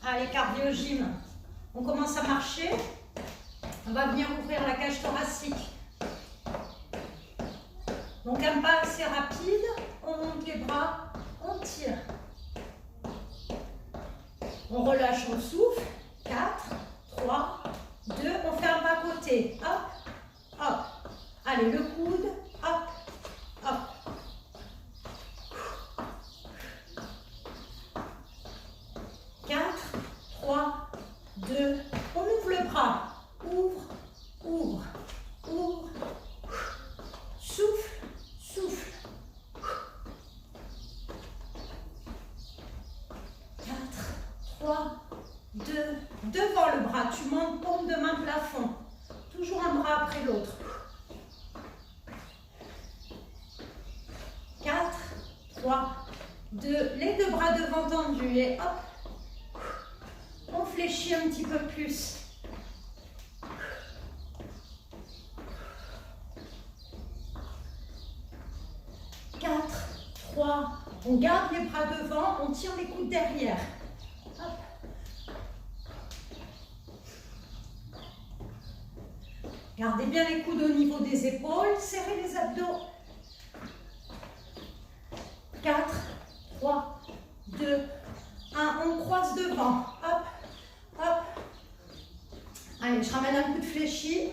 Allez, cardio-gym. On commence à marcher. On va venir ouvrir la cage thoracique. Donc un pas assez rapide. On monte les bras, on tire. On relâche, on souffle. 4, 3, 2. On fait un pas côté. Hop, hop. Allez, le coude. Hop, hop. 4, 3, 2, on ouvre le bras, ouvre, ouvre, ouvre, souffle, souffle. 4, 3, 2, devant le bras, tu montes paume de main plafond, toujours un bras après l'autre. 4, 3, 2, les deux bras devant tendus et hop. On fléchit un petit peu plus. 4, 3, on garde les bras devant, on tire les coudes derrière. Hop. Gardez bien les coudes au niveau des épaules, serrez les abdos. 4, 3, 2, 1, on croise devant. Hop. Hop. Allez, je ramène un coup de fléchi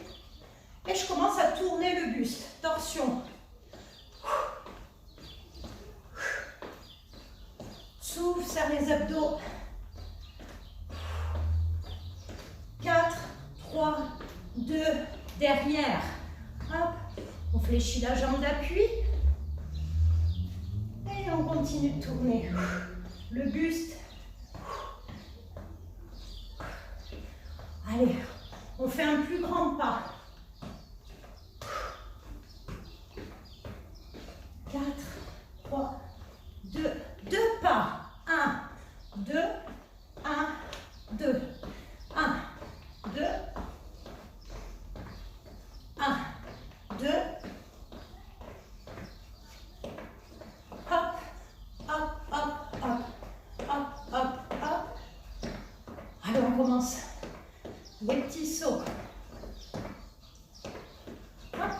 et je commence à tourner le buste. Torsion. Souffle, serre les abdos. 4, 3, 2, derrière. Hop. On fléchit la jambe d'appui. Et on continue de tourner. Le buste. Allez, on fait un plus grand pas. 4, 3, 2, 2 pas. 1, 2, 1, 2, 1, 2, 1, 2. Hop, hop, hop, hop, hop, hop, hop. Allez, on commence. Des petits sauts. Hop.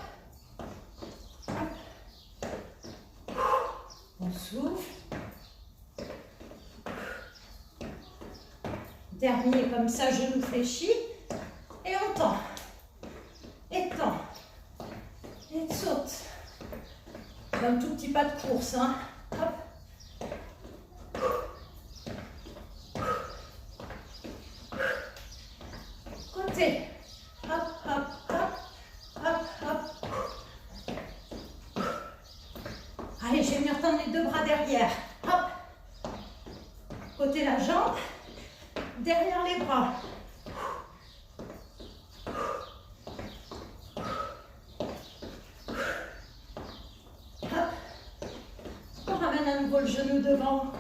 Hop. On souffle. Dernier comme ça, genou fléchi. Et on tend. Et tend. Et saute. Un tout petit pas de course. Hein. Hop. Hop, hop, hop, hop, hop. Allez, je vais venir tendre les deux bras derrière. Hop. Côté la jambe, derrière les bras. Hop. On ramène à nouveau le genou devant.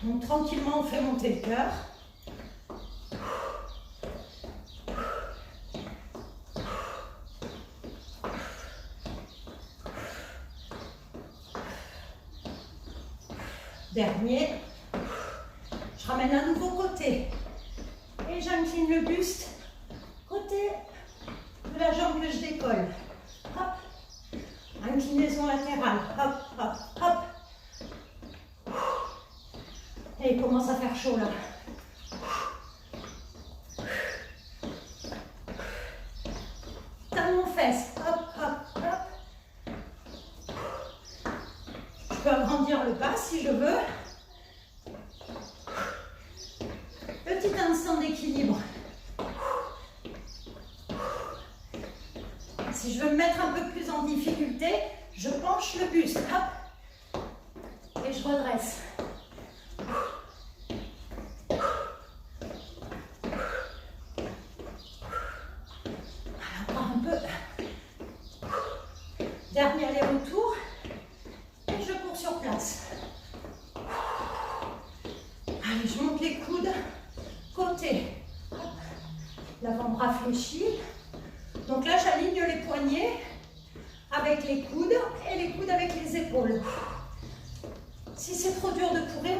Donc tranquillement, on fait monter le cœur. Dernier, je ramène un nouveau côté et j'incline le buste côté de la jambe que je décolle. Hop, inclinaison latérale. Hop, hop, hop. Et il commence à faire chaud là. Talon fesses. Hop, hop, hop. Je peux agrandir le pas si je veux. Petit instant d'équilibre. Si je veux me mettre un peu plus en difficulté, je penche le buste. Hop. Et je redresse. Encore un peu. Dernier aller-retour. Et je cours sur place. Allez, je monte les coudes. Côté. L'avant-bras fléchi. Donc là, j'aligne les poignets avec les coudes et les coudes avec les épaules. Si c'est trop dur de courir,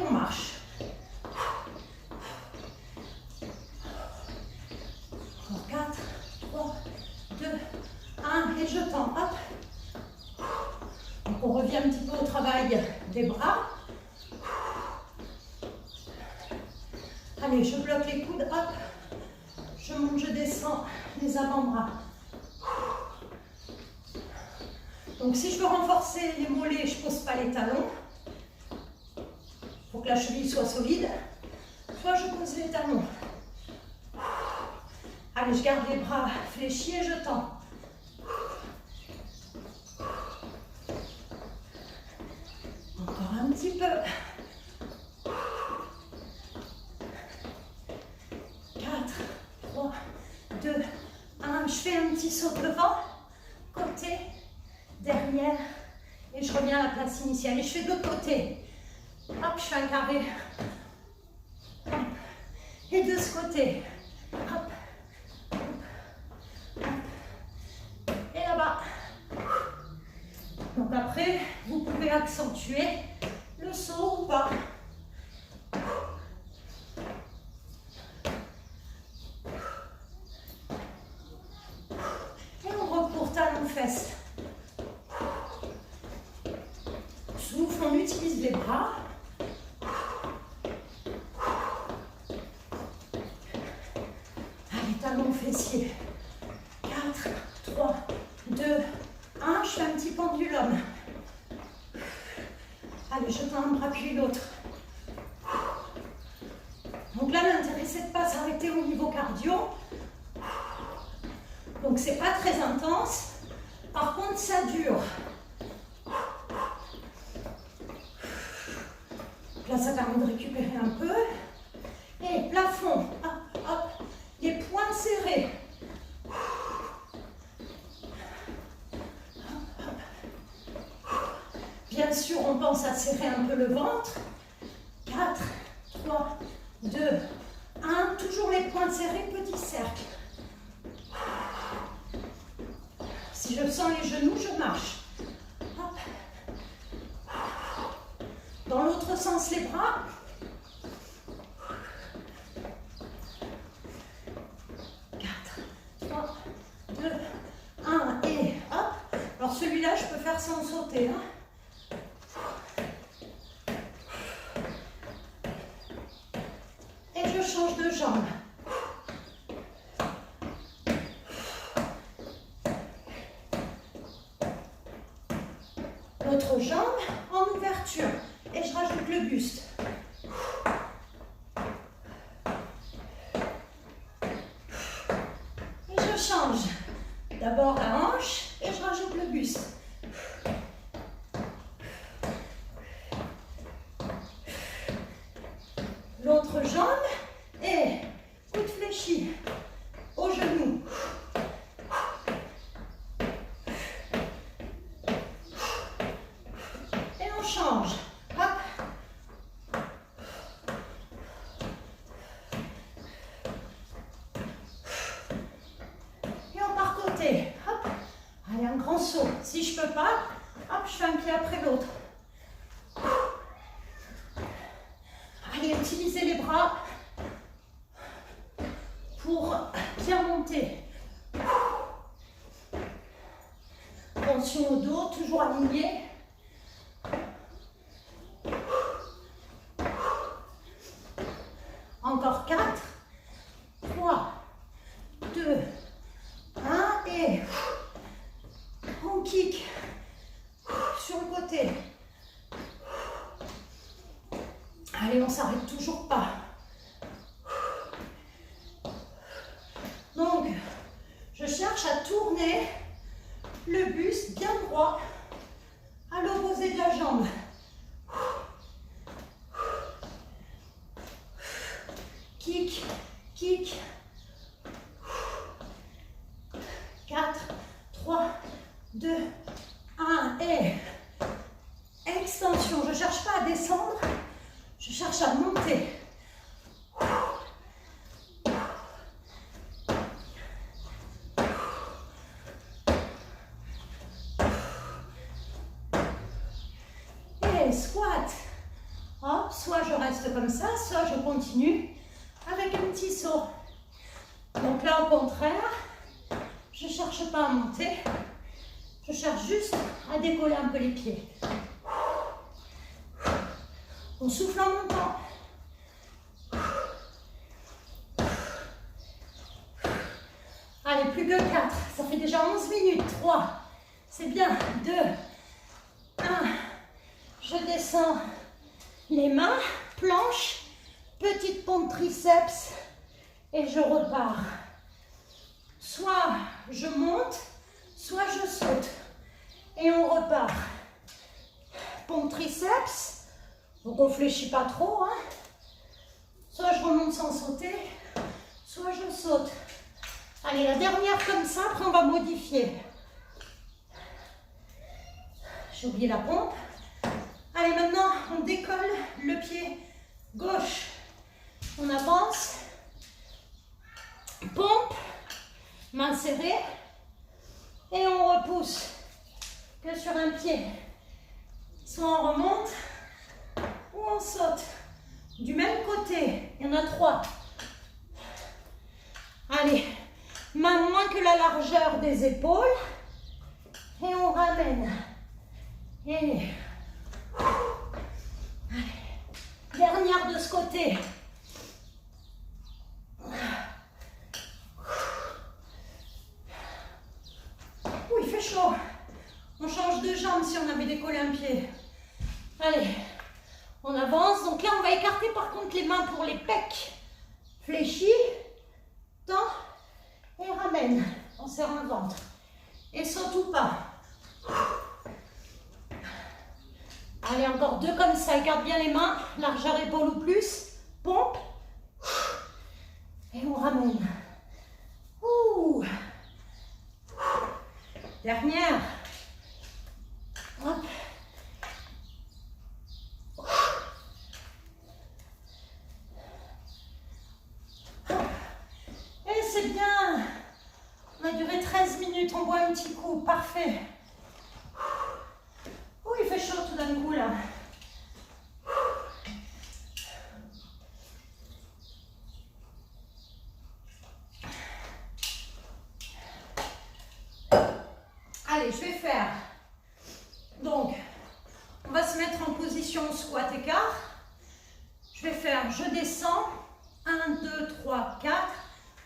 travail des bras. Allez, je bloque les coudes, hop. Je monte, je descends les avant-bras. Donc si je veux renforcer les mollets, je ne pose pas les talons. Pour que la cheville soit solide. Soit je pose les talons. Allez, je garde les bras fléchis et je tends. Encore un petit peu. 4, 3, 2, 1. Je fais un petit saut devant, côté, derrière, et je reviens à la place initiale. Et je fais de l'autre côté. Hop, je fais un carré. Hop. Et de ce côté. Hop. Hop. Hop. Et là-bas. Donc après, vous pouvez accentuer le saut ou pas. Et on recourt talons-fesses. Souffle, on utilise les bras. Allez, talons fessiers. 4, 3, 2, 1. Je fais un petit pendulum. Allez, je tends un bras puis l'autre. Donc là, l'intérêt, c'est de ne pas s'arrêter au niveau cardio. Donc, c'est pas très intense. Par contre, ça dure. Là, ça permet de récupérer un peu. Et plafond. Hop, hop. Les poings serrés. Bien sûr, on pense à serrer un peu le ventre. 4, 3, 2, 1. Toujours les poings serrés, petit cercle. Si je sens les genoux, je marche. Hop. Dans l'autre sens, les bras. 4, 3, 2, 1. Et hop. Alors celui-là, je peux faire sans sauter. Et je change de jambe. L'autre jambe en ouverture. Et je rajoute le buste. Et je change. D'abord la hanche et je rajoute le buste. L'autre jambe et coude fléchi au genou. Et on change. Hop. Et on part côté. Hop. Allez, un grand saut. Si je ne peux pas, hop, je fais un pied après l'autre. Allez, utilisez les bras pour bien monter. Attention au dos, toujours aligné. Encore 4, 3, 2, 1 et on kick sur le côté. Allez, on ne s'arrête toujours pas. Donc, je cherche à tourner le buste bien droit à l'opposé de la jambe. Kick, kick. 4, 3, 2, 1 et extension. Je ne cherche pas à descendre. Je cherche à monter. Et squat. Hop, soit je reste comme ça, soit je continue avec un petit saut. Donc là, au contraire, je ne cherche pas à monter. Je cherche juste à décoller un peu les pieds. On souffle en montant. Allez, plus que 4. Ça fait déjà 11 minutes. 3. C'est bien. 2. 1. Je descends les mains. Planche. Petite pompe triceps. Et je repars. Soit je monte, soit je saute. Et on repart. Pompe triceps. Donc on ne fléchit pas trop. Hein. Soit je remonte sans sauter, soit je saute. Allez, la dernière comme ça, après on va modifier. J'ai oublié la pompe. Allez, maintenant on décolle le pied gauche. On avance. Pompe. Main serrée. Et on repousse. Que sur un pied. Soit on remonte, ou on saute. Du même côté. Il y en a 3. Allez. Main moins que la largeur des épaules. Et on ramène. Et allez. Dernière de ce côté. Ouh, il fait chaud. On change de jambe si on avait décollé un pied. Allez, on avance. Donc là, on va écarter par contre les mains pour les pecs. Fléchis, tends et ramène. On serre un ventre. Et saute ou pas. Allez, encore 2 comme ça. Écarte bien les mains. Largeur épaule ou plus. Pompe. Et on ramène. Ouh. Dernière. Hop. Et c'est bien. On a duré 13 minutes. On boit un petit coup. Parfait. Oh, il fait chaud tout d'un coup là. Allez, je vais faire. Donc, on va se mettre en position squat écart. Je vais faire, je descends. 1, 2, 3, 4.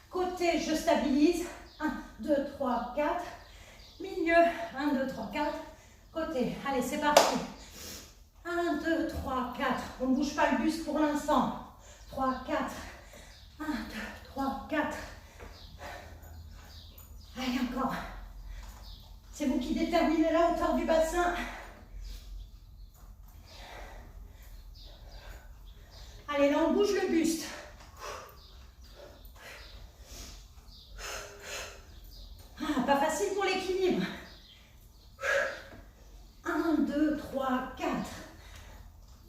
Côté, je stabilise. 1, 2, 3, 4. Milieu, 1, 2, 3, 4. Côté, allez, c'est parti. 1, 2, 3, 4. On ne bouge pas le buste pour l'instant. 3, 4. 1, 2, 3, 4. Allez, encore. C'est vous qui déterminez la hauteur du bassin. Allez, là, on bouge le buste. Ah, pas facile pour l'équilibre. 1, 2, 3, 4.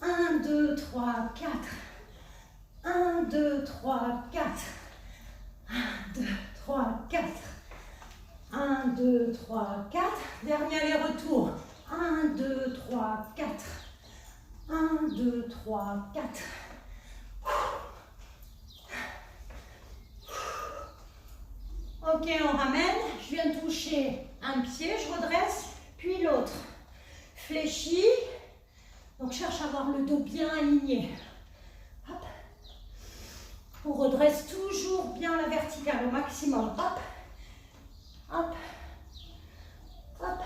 1, 2, 3, 4. 1, 2, 3, 4. 1, 2, 3, 4. 1, 2, 3, 4. Dernier aller-retour. 1, 2, 3, 4. 1, 2, 3, 4. Ok, on ramène. Je viens de toucher un pied, je redresse, puis l'autre. Fléchis. Donc, cherche à avoir le dos bien aligné. Hop. On redresse toujours bien la verticale au maximum. Hop. Hop. Hop.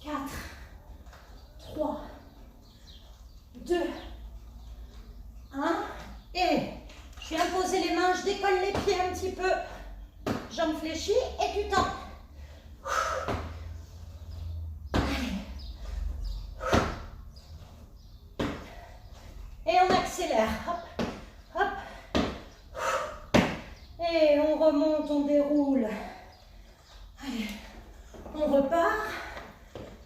Quatre. 3. 2. 1. Et je viens poser les mains, je décolle les pieds un petit peu. Jambes fléchies et tu tends. Et on accélère. Hop, hop. Et on remonte, on déroule. Allez, on repart.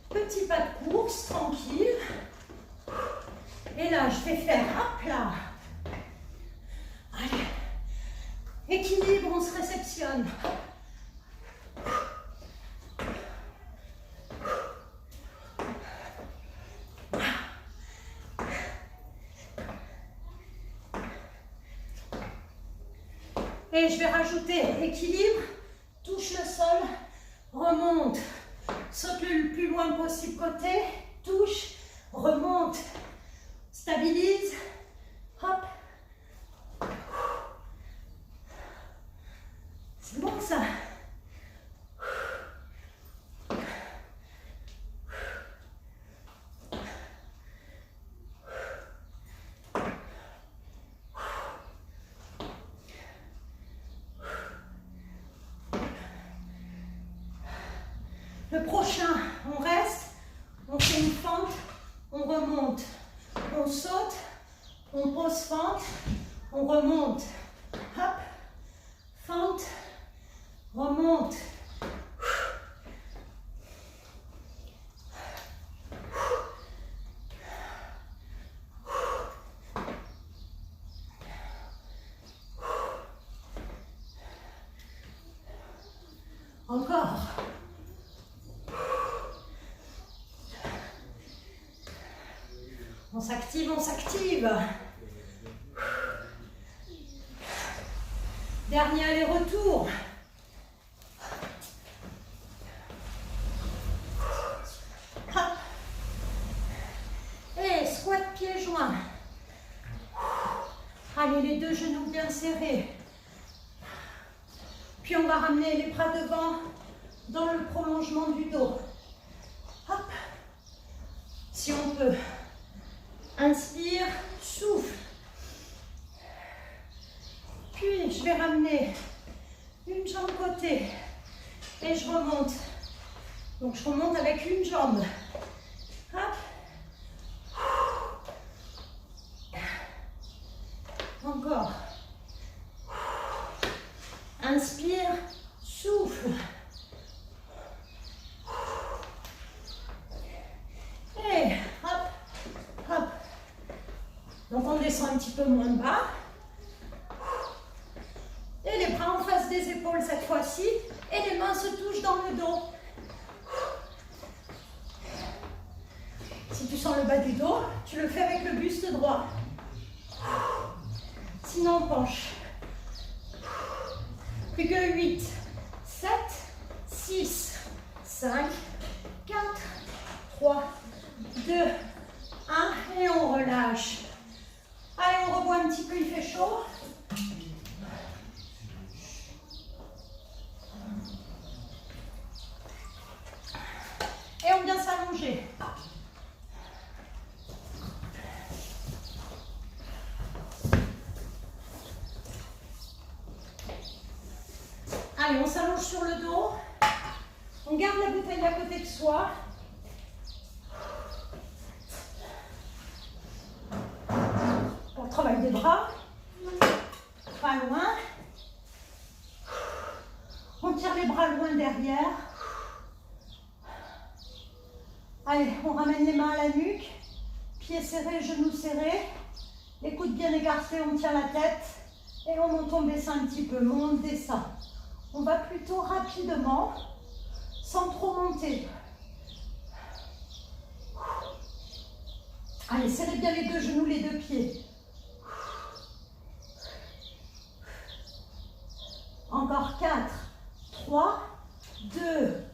Petit pas de course, tranquille. Et là, je vais faire, hop là. Allez. Équilibre, on se réceptionne. Et je vais rajouter équilibre, touche le sol, remonte, saute le plus loin possible côté, touche, remonte, stabilise, hop. C'est bon ça. Le prochain, on reste, on fait une fente, on remonte, on saute, on pose fente, on remonte, hop, fente, remonte. Encore. On s'active, on s'active. Dernier aller-retour. Hop. Et squat pieds joints. Allez, les deux genoux bien serrés. Puis on va ramener les bras devant dans le prolongement du dos. Hop. Si on peut. Inspire, souffle. Puis je vais ramener une jambe côté et je remonte. Donc je remonte avec une jambe. Hop. Encore. Inspire, souffle. Et hop, hop. Donc on descend un petit peu moins bas. Et les bras en face des épaules cette fois-ci. Et les mains se touchent dans le dos. Si tu sens le bas du dos, tu le fais avec le buste droit. Sinon on penche. Plus que 8, 7, 6, 5, 4, 3, 2, 1. Et on relâche. Allez, on revoit un petit peu, il fait chaud. Et on vient s'allonger. Allez, on s'allonge sur le dos. On garde la bouteille à côté de soi. On travaille des bras. Pas loin. On tire les bras loin derrière. Allez, on ramène les mains à la nuque. Pieds serrés, genoux serrés. Les coudes bien écartés, on tient la tête. Et on monte, on baisse un petit peu. Monte, descend. On va plutôt rapidement, sans trop monter. Allez, serrez bien les deux genoux, les deux pieds. Encore 4, 3, 2,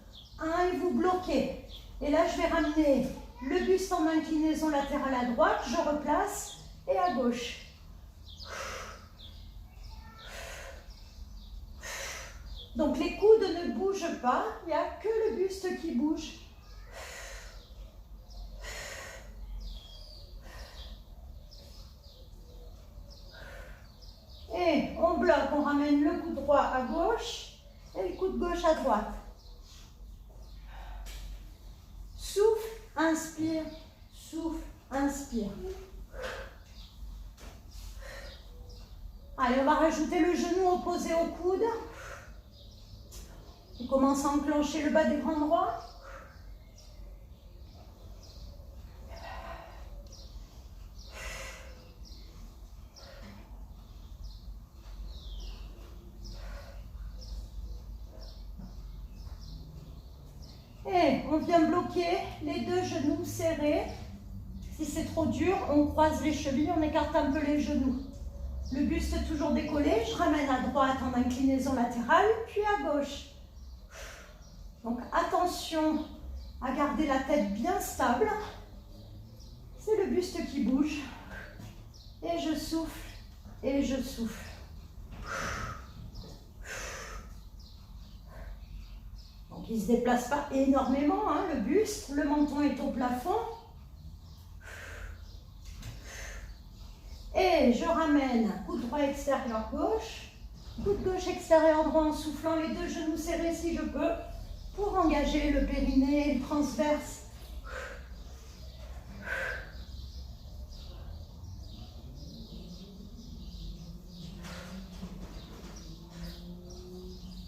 1 et vous bloquez. Et là, je vais ramener le buste en inclinaison latérale à droite, je replace et à gauche. Donc les coudes ne bougent pas, il n'y a que le buste qui bouge. Et on bloque, on ramène le coude droit à gauche et le coude gauche à droite. Souffle, inspire, souffle, inspire. Allez, on va rajouter le genou opposé au coude. On commence à enclencher le bas des grands droits. Et on vient bloquer les deux genoux serrés. Si c'est trop dur, on croise les chevilles, on écarte un peu les genoux. Le buste toujours décollé, je ramène à droite en inclinaison latérale, puis à gauche. Donc attention à garder la tête bien stable. C'est le buste qui bouge. Et je souffle, et je souffle. Donc il ne se déplace pas énormément, hein, le buste. Le menton est au plafond. Et je ramène coude droit extérieur gauche, coude gauche extérieur droit en soufflant les deux genoux serrés si je peux, pour engager le périnée et le transverse.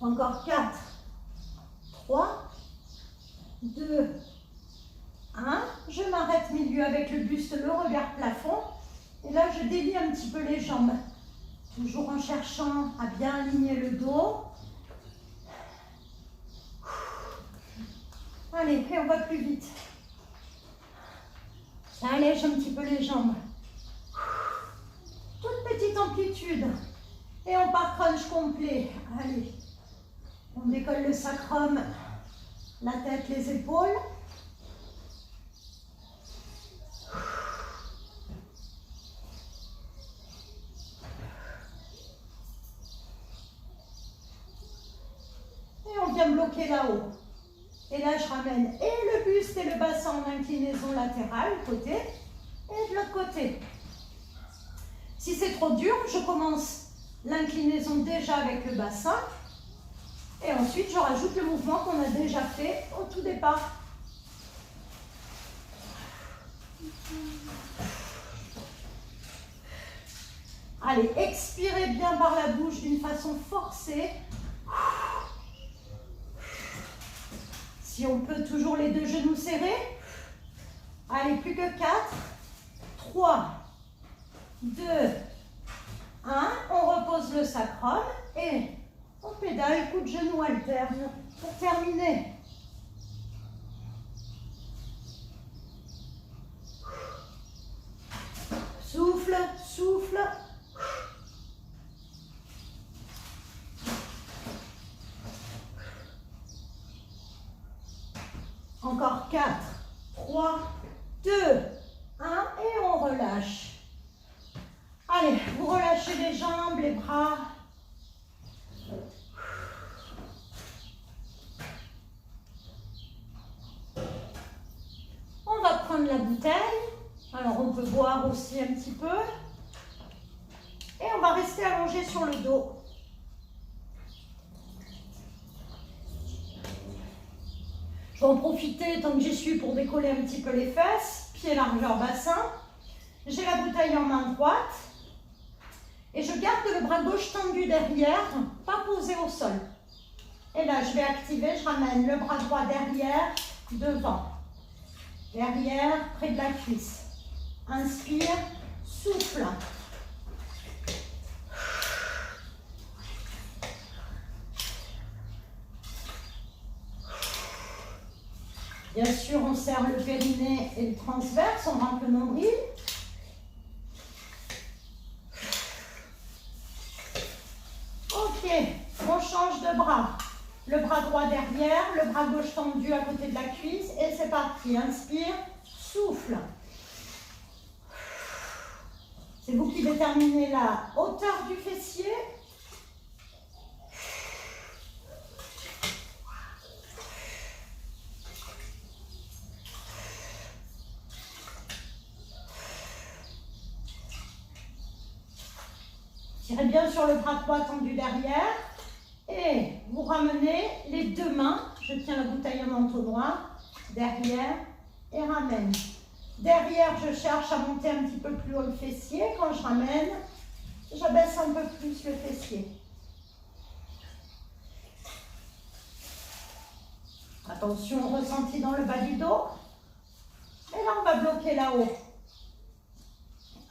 Encore 4, 3, 2, 1. Je m'arrête milieu avec le buste, le regard plafond. Et là, je délie un petit peu les jambes. Toujours en cherchant à bien aligner le dos. Allez, et on va plus vite. Ça allège un petit peu les jambes. Toute petite amplitude. Et on part crunch complet. Allez. On décolle le sacrum, la tête, les épaules. Et on vient bloquer là-haut. Et là, je ramène et le buste et le bassin en inclinaison latérale, côté, et de l'autre côté. Si c'est trop dur, je commence l'inclinaison déjà avec le bassin. Et ensuite, je rajoute le mouvement qu'on a déjà fait au tout départ. Allez, expirez bien par la bouche d'une façon forcée. Si on peut, toujours les deux genoux serrés. Allez, plus que 4, 3, 2, 1. On repose le sacrum et on pédale, coup de genou alterne pour terminer. Souffle, souffle. Encore 4, 3, 2, 1 et on relâche. Allez, vous relâchez les jambes, les bras. On va prendre la bouteille. Alors on peut boire aussi un petit peu. Et on va rester allongé sur le dos. Je vais en profiter tant que j'y suis pour décoller un petit peu les fesses. Pied largeur bassin. J'ai la bouteille en main droite. Et je garde le bras gauche tendu derrière, pas posé au sol. Et là, je vais activer, je ramène le bras droit derrière, devant. Derrière, près de la cuisse. Inspire, souffle. Bien sûr, on serre le périnée et le transverse, on rentre le nombril. Ok, on change de bras. Le bras droit derrière, le bras gauche tendu à côté de la cuisse et c'est parti. Inspire, souffle. C'est vous qui déterminez la hauteur du fessier. Tirez bien sur le bras droit tendu derrière et vous ramenez les deux mains. Je tiens la bouteille en manteau droit, derrière et ramène. Derrière, je cherche à monter un petit peu plus haut le fessier. Quand je ramène, j'abaisse un peu plus le fessier. Attention au ressenti dans le bas du dos. Et là, on va bloquer là-haut.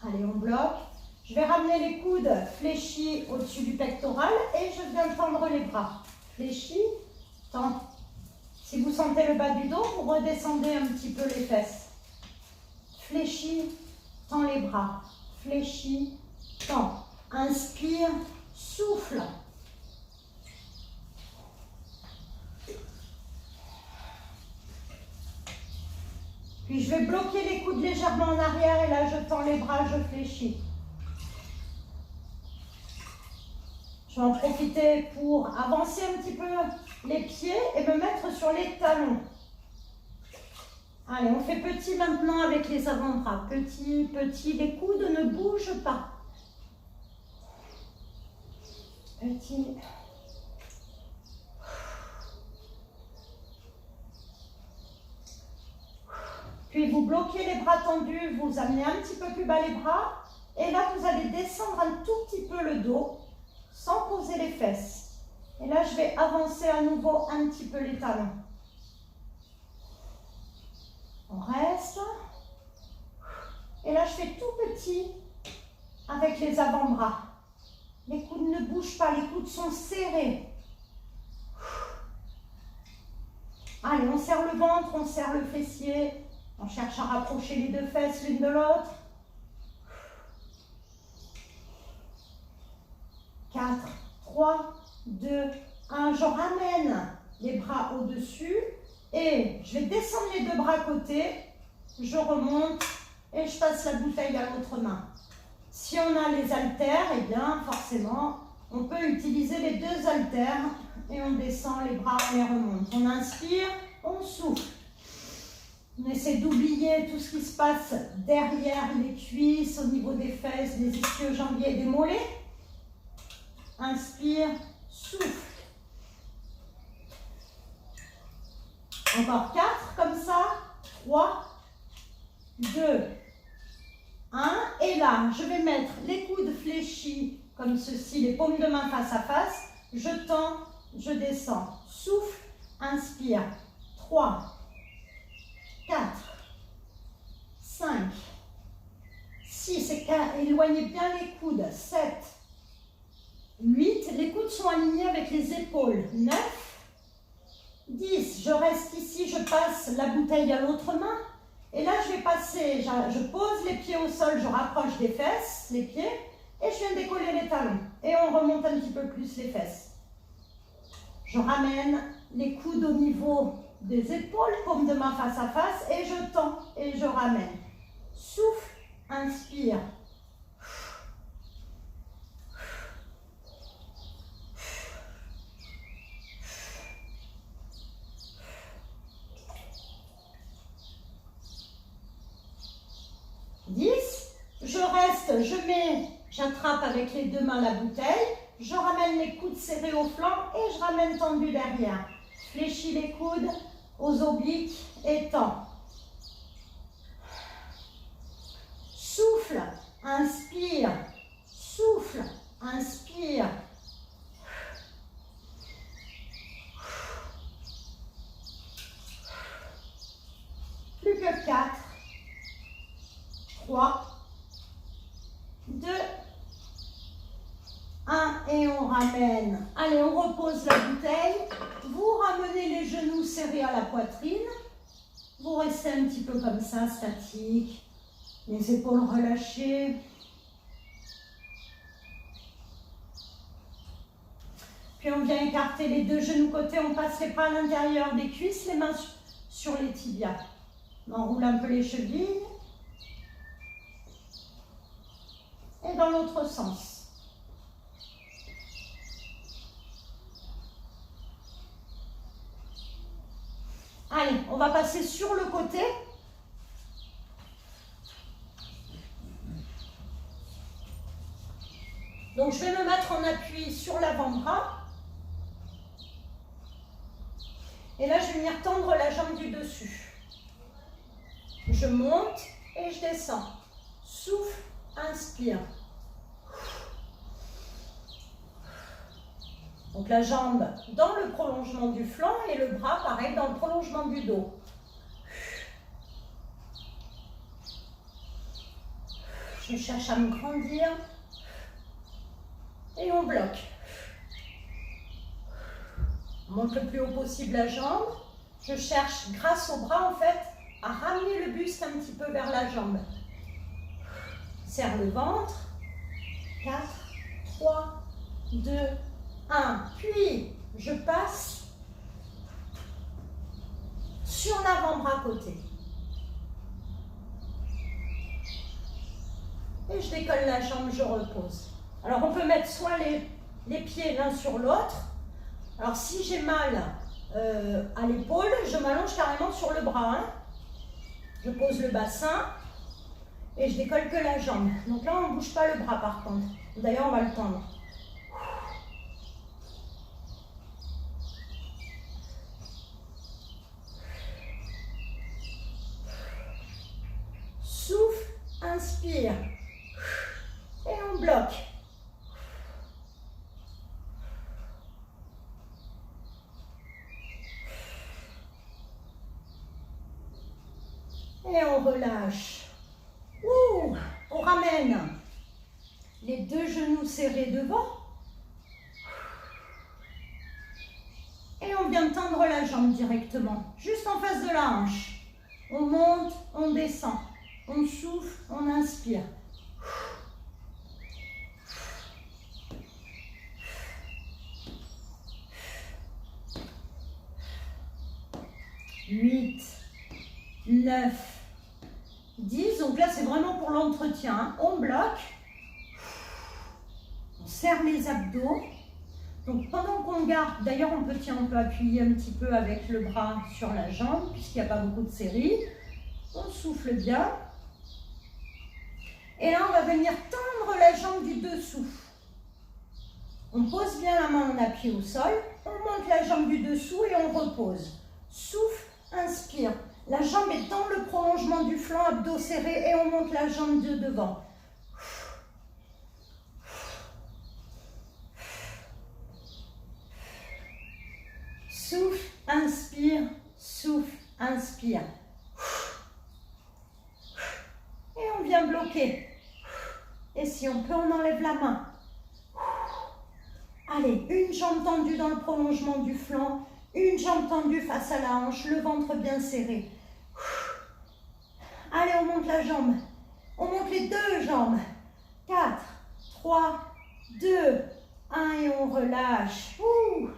Allez, on bloque. Je vais ramener les coudes fléchis au-dessus du pectoral et je viens tendre les bras. Fléchis, tends. Si vous sentez le bas du dos, vous redescendez un petit peu les fesses. Fléchis, tends les bras. Fléchis, tends. Inspire, souffle. Puis je vais bloquer les coudes légèrement en arrière et là je tends les bras, je fléchis. Je vais en profiter pour avancer un petit peu les pieds et me mettre sur les talons. Allez, on fait petit maintenant avec les avant-bras. Petit, petit, les coudes ne bougent pas. Petit. Puis vous bloquez les bras tendus, vous amenez un petit peu plus bas les bras. Et là, vous allez descendre un tout petit peu le dos sans poser les fesses. Et là, je vais avancer à nouveau un petit peu les talons. On reste. Et là, je fais tout petit avec les avant-bras. Les coudes ne bougent pas, les coudes sont serrés. Allez, on serre le ventre, on serre le fessier. On cherche à rapprocher les deux fesses l'une de l'autre. 4, 3, 2, 1. Je ramène les bras au-dessus et je vais descendre les deux bras à côté. Je remonte et je passe la bouteille à l'autre main. Si on a les haltères, eh bien forcément, on peut utiliser les deux haltères et on descend les bras et on remonte. On inspire, on souffle. On essaie d'oublier tout ce qui se passe derrière les cuisses, au niveau des fesses, des ischio-jambiers et des mollets. Inspire, souffle. Encore 4, comme ça. 3, 2, 1. Et là, je vais mettre les coudes fléchis comme ceci, les paumes de main face à face. Je tends, je descends. Souffle, inspire. 3, 4, 5, 6. Éloignez bien les coudes. 7, 8, les coudes sont alignés avec les épaules. 9, 10, je reste ici, je passe la bouteille à l'autre main. Et là, je vais passer, je pose les pieds au sol, je rapproche des fesses, les pieds, et je viens décoller les talons. Et on remonte un petit peu plus les fesses. Je ramène les coudes au niveau des épaules, paume de main face à face, et je tends, et je ramène. Souffle, inspire. Je reste, j'attrape avec les deux mains la bouteille, je ramène les coudes serrés au flanc et je ramène tendu derrière. Fléchis les coudes aux obliques et tends. Souffle, inspire, souffle, inspire. Plus que 4, 3, 2, 1 et on ramène. Allez, on repose la bouteille. Vous ramenez les genoux serrés à la poitrine. Vous restez un petit peu comme ça, statique. Les épaules relâchées. Puis on vient écarter les deux genoux côté. On passe les bras à l'intérieur des cuisses, les mains sur les tibias. On roule un peu les chevilles. Et dans l'autre sens. Allez, on va passer sur le côté. Donc, je vais me mettre en appui sur l'avant-bras. Et là, je vais venir tendre la jambe du dessus. Je monte et je descends. Souffle, inspire. Donc la jambe dans le prolongement du flanc et le bras pareil dans le prolongement du dos. Je cherche à me grandir et on bloque. On monte le plus haut possible la jambe. Je cherche grâce au bras en fait à ramener le buste un petit peu vers la jambe. Serre le ventre. 4, 3, 2, 1. Puis, je passe sur l'avant-bras côté. Et je décolle la jambe, je repose. Alors on peut mettre soit les pieds l'un sur l'autre. Alors si j'ai mal à l'épaule, je m'allonge carrément sur le bras. Hein. Je pose le bassin et je décolle que la jambe. Donc là on ne bouge pas le bras par contre. D'ailleurs on va le tendre. Souffle, inspire. Et on bloque. Et on relâche. Ouh, on ramène les deux genoux serrés devant. Et on vient tendre la jambe directement, juste en face de la hanche. On monte, on descend. On souffle, on inspire. 8, 9, 10. Donc là, c'est vraiment pour l'entretien. Hein. On bloque. On serre les abdos. Donc pendant qu'on garde, d'ailleurs on peut appuyer un petit peu avec le bras sur la jambe, puisqu'il n'y a pas beaucoup de séries. On souffle bien. Et là, on va venir tendre la jambe du dessous. On pose bien la main en appui au sol. On monte la jambe du dessous et on repose. Souffle, inspire. La jambe est dans le prolongement du flanc, abdos serrés, et on monte la jambe de devant. Souffle, inspire, souffle, inspire. Et on vient bloquer. Et si on peut, on enlève la main. Allez, une jambe tendue dans le prolongement du flanc, une jambe tendue face à la hanche, le ventre bien serré. Allez, on monte la jambe. On monte les deux jambes. 4, 3, 2, 1 et on relâche. Ouh.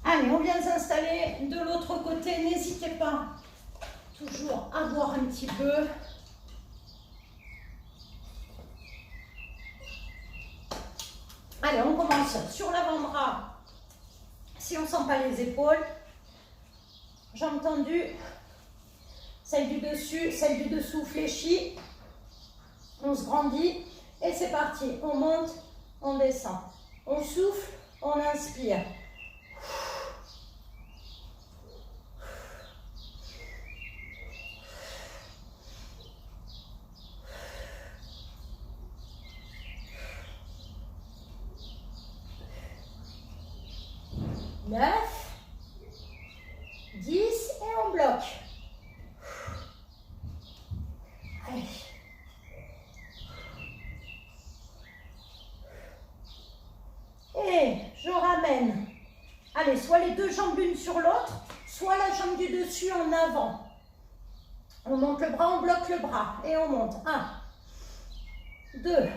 Allez, on vient s'installer de l'autre côté. N'hésitez pas toujours à voir un petit peu. Allez, on commence sur l'avant-bras. Si on ne sent pas les épaules, jambes tendues, celle du dessus, celle du dessous fléchie. On se grandit et c'est parti. On monte, on descend. On souffle, on inspire. Neuf, 10 et on bloque. Allez. Et je ramène. Allez, soit les deux jambes l'une sur l'autre, soit la jambe du dessus en avant. On monte le bras, on bloque le bras et on monte. 1, 2.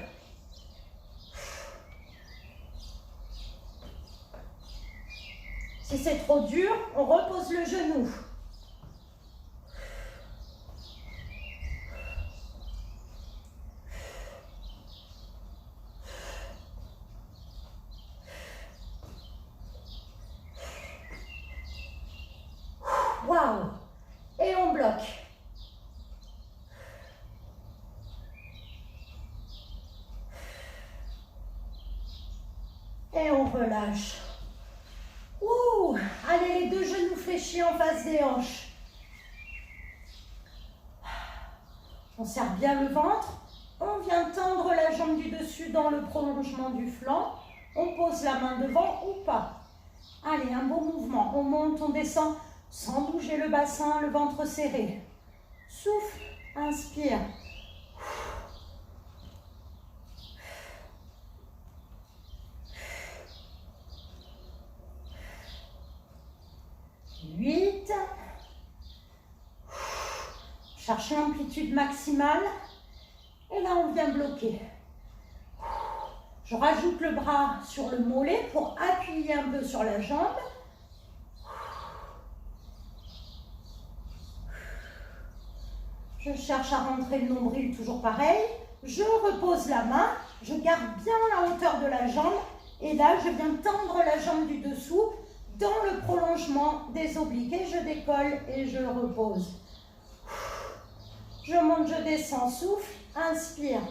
Si c'est trop dur, on repose le genou. Waouh! Et on bloque. Et on relâche. Ouh, allez, les deux genoux fléchis en face des hanches. On serre bien le ventre. On vient tendre la jambe du dessus dans le prolongement du flanc. On pose la main devant ou pas. Allez, un beau mouvement. On monte, on descend sans bouger le bassin, le ventre serré. Souffle, inspire. 8. Cherchez l'amplitude maximale. Et là, on vient bloquer. Je rajoute le bras sur le mollet pour appuyer un peu sur la jambe. Je cherche à rentrer le nombril, toujours pareil. Je repose la main, je garde bien la hauteur de la jambe. Et là, je viens tendre la jambe du dessous dans le prolongement des obliques. Et je décolle et je repose. Je monte, je descends, souffle, inspire.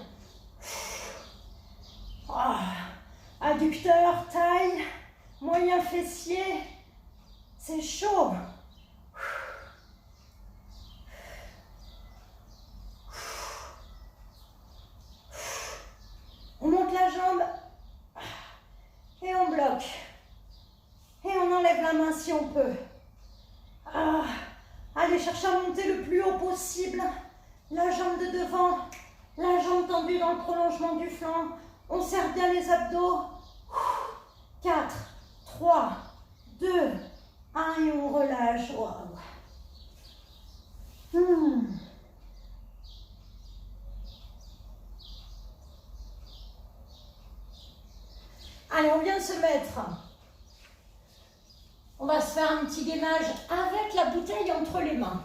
Adducteur, taille, moyen fessier. C'est chaud. On monte la jambe et on bloque. Et on enlève la main si on peut. Allez, cherchez à monter le plus haut possible. La jambe de devant, la jambe tendue dans le prolongement du flanc. On serre bien les abdos. 4, 3, 2, 1 et on relâche. Wow. Allez, on vient se mettre. On va se faire un petit gainage avec la bouteille entre les mains.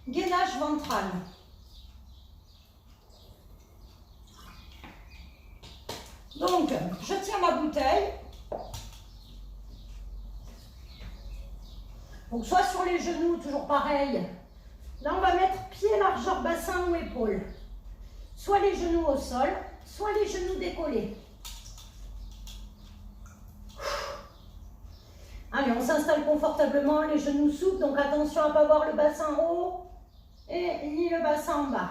Gainage ventral. Donc, je tiens ma bouteille. Donc, soit sur les genoux, toujours pareil. Là, on va mettre pied largeur bassin ou épaule. Soit les genoux au sol, soit les genoux décollés. Allez, on s'installe confortablement, les genoux souples, donc attention à ne pas avoir le bassin haut et ni le bassin en bas.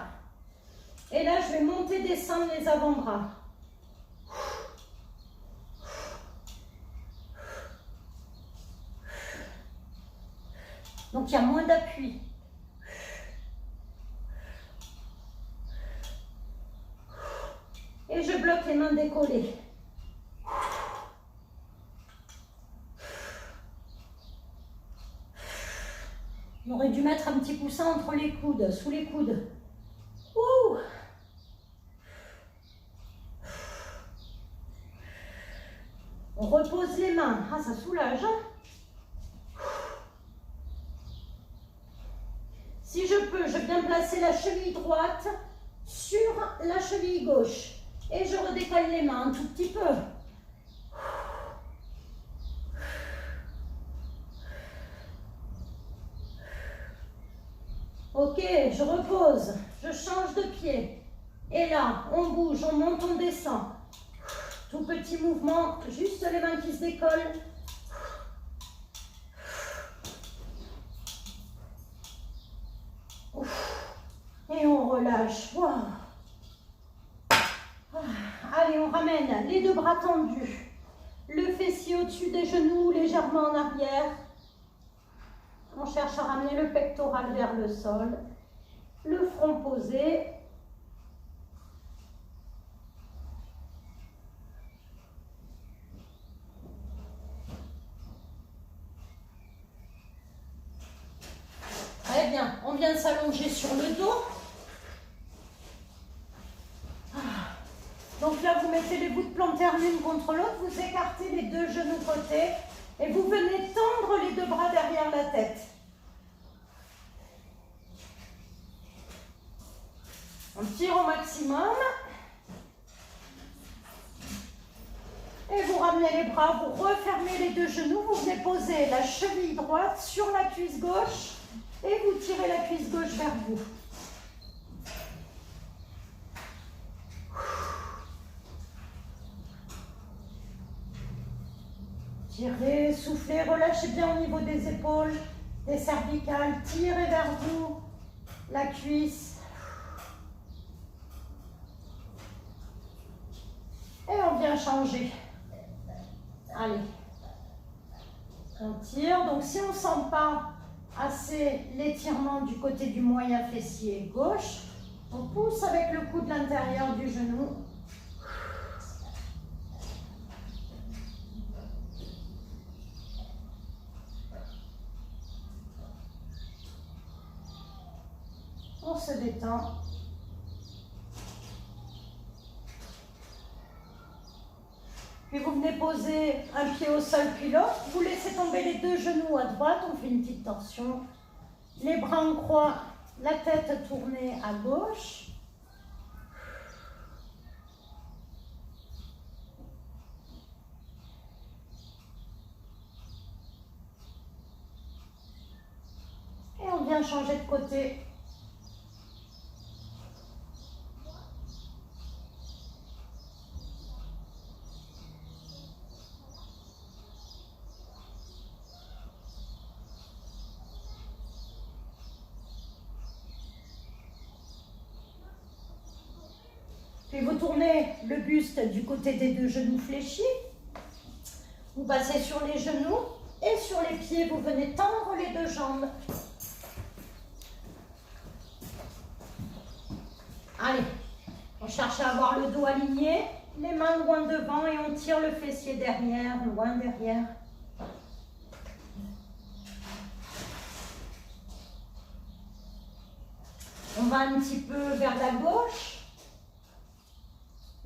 Et là, je vais monter, descendre les avant-bras. Donc, il y a moins d'appui. Et je bloque les mains décollées. J'aurais dû mettre un petit coussin entre les coudes, sous les coudes. Ouh. On repose les mains. Ah, ça soulage. Si je peux, je viens placer la cheville droite sur la cheville gauche. Et je redécolle les mains un tout petit peu. Ok, je repose, je change de pied. Et là, on bouge, on monte, on descend. Tout petit mouvement, juste les mains qui se décollent. Et on relâche. Wow. Allez, on ramène les deux bras tendus. Le fessier au-dessus des genoux, légèrement en arrière. On cherche à ramener le pectoral vers le sol. Le front posé. Très bien. On vient de s'allonger sur le dos. Donc là, vous mettez les bouts de plantaire l'une contre l'autre, vous écartez les deux genoux côté et vous venez tendre les deux bras derrière la tête. On tire au maximum. Et vous ramenez les bras, vous refermez les deux genoux, vous venez poser la cheville droite sur la cuisse gauche et vous tirez la cuisse gauche vers vous. Tirez, soufflez, relâchez bien au niveau des épaules, des cervicales, tirez vers vous la cuisse. Et on vient changer. Allez. On tire. Donc si on ne sent pas assez l'étirement du côté du moyen fessier gauche, on pousse avec le coude l'intérieur du genou. On se détend. Puis vous venez poser un pied au sol puis l'autre. Vous laissez tomber les deux genoux à droite. On fait une petite torsion. Les bras en croix La tête tournée à gauche. Et on vient changer de côté. Puis vous tournez le buste du côté des deux genoux fléchis. Vous passez sur les genoux et sur les pieds, vous venez tendre les deux jambes. Allez, on cherche à avoir le dos aligné, les mains loin devant et on tire le fessier derrière, loin derrière. On va un petit peu vers la gauche.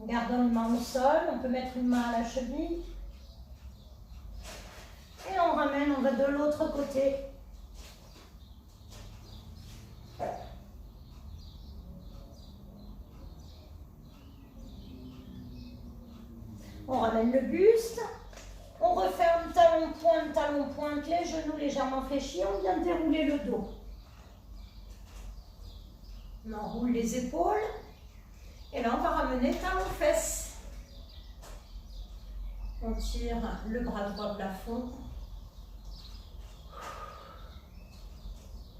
En gardant une main au sol, on peut mettre une main à la cheville. Et on ramène, on va de l'autre côté. On ramène le buste. On referme talon pointe, les genoux légèrement fléchis. On vient dérouler le dos. On enroule les épaules. Et là, on va ramener talon-fesses. On tire le bras droit plafond.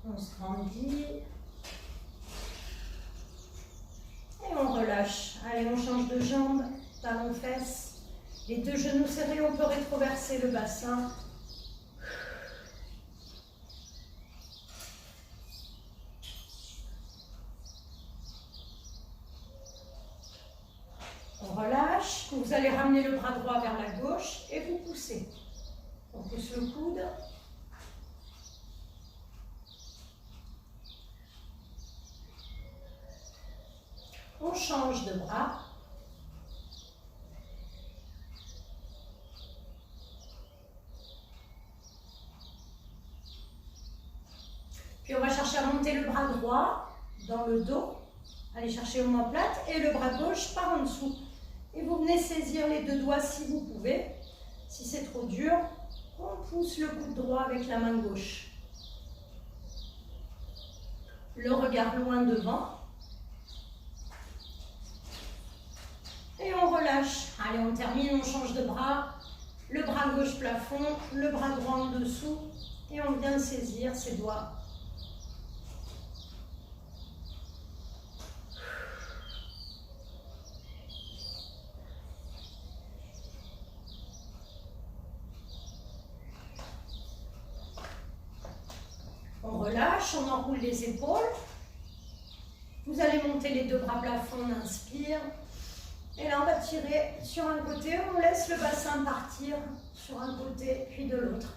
On se grandit. Et on relâche. Allez, on change de jambe. Talon-fesses. Les deux genoux serrés, on peut rétroverser le bassin. On relâche, vous allez ramener le bras droit vers la gauche et vous poussez. On pousse le coude. On change de bras. Puis on va chercher à monter le bras droit dans le dos. Allez chercher omoplate et le bras gauche par en dessous. Et vous venez saisir les deux doigts si vous pouvez. Si c'est trop dur, on pousse le coude droit avec la main gauche. Le regard loin devant. Et on relâche. Allez, on termine, on change de bras. Le bras gauche plafond, le bras droit en dessous. Et on vient saisir ses doigts. On relâche, on enroule les épaules. Vous allez monter les deux bras plafond, on inspire. Et là, on va tirer sur un côté, on laisse le bassin partir sur un côté, puis de l'autre.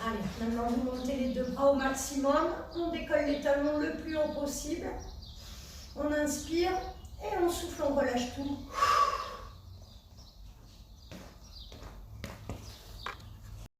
Allez, maintenant vous montez les deux bras au maximum. On décolle les talons le plus haut possible. On inspire et on souffle, on relâche tout.